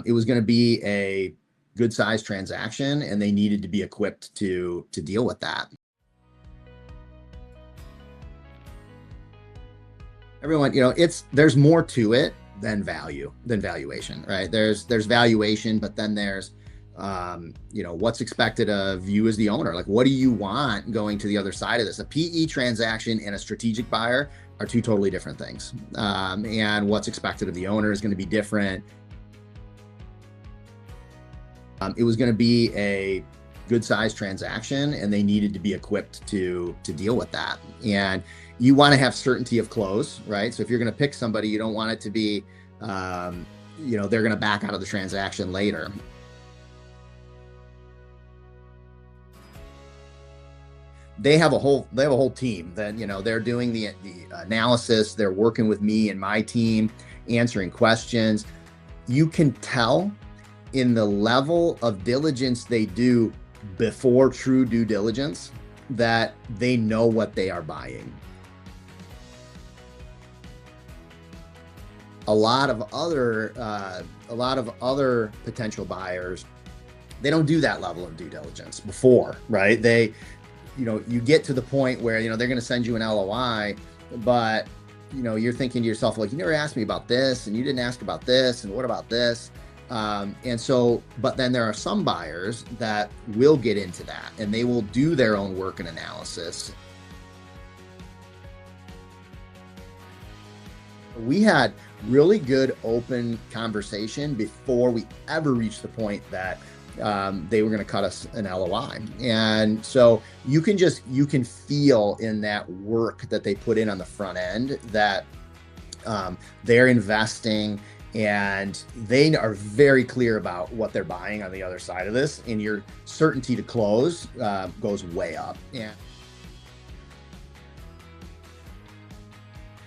It was going to be a good sized transaction, and they needed to be equipped to deal with that. Everyone, there's more to it than valuation, right? There's valuation, but then there's what's expected of you as the owner. Like, what do you want going to the other side of this? A PE transaction and a strategic buyer are two totally different things. And what's expected of the owner is going to be different. It was going to be a good sized transaction, and they needed to be equipped to deal with that. And you want to have certainty of close, right? So if you're going to pick somebody, you don't want it to be, they're going to back out of the transaction later. They have a whole team that, they're doing the analysis. They're working with me and my team, answering questions. You can tell in the level of diligence they do before true due diligence that they know what they are buying. A lot of other potential buyers, they don't do that level of due diligence before, right? You get to the point where, they're going to send you an LOI, but, you're thinking to yourself, like, you never asked me about this, and you didn't ask about this, and what about this? But then there are some buyers that will get into that, and they will do their own work and analysis. We had really good open conversation before we ever reached the point that they were going to cut us an LOI. And so you can feel in that work that they put in on the front end that they're investing, and they are very clear about what they're buying on the other side of this, and your certainty to close goes way up.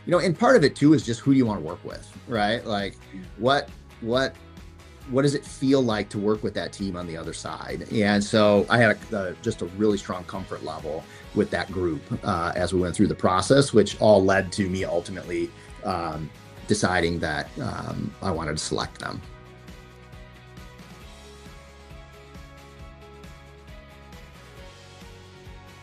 And part of it too is just who do you want to work with, right? Like, what does it feel like to work with that team on the other side? And so I had just a really strong comfort level with that group as we went through the process, which all led to me ultimately deciding that I wanted to select them.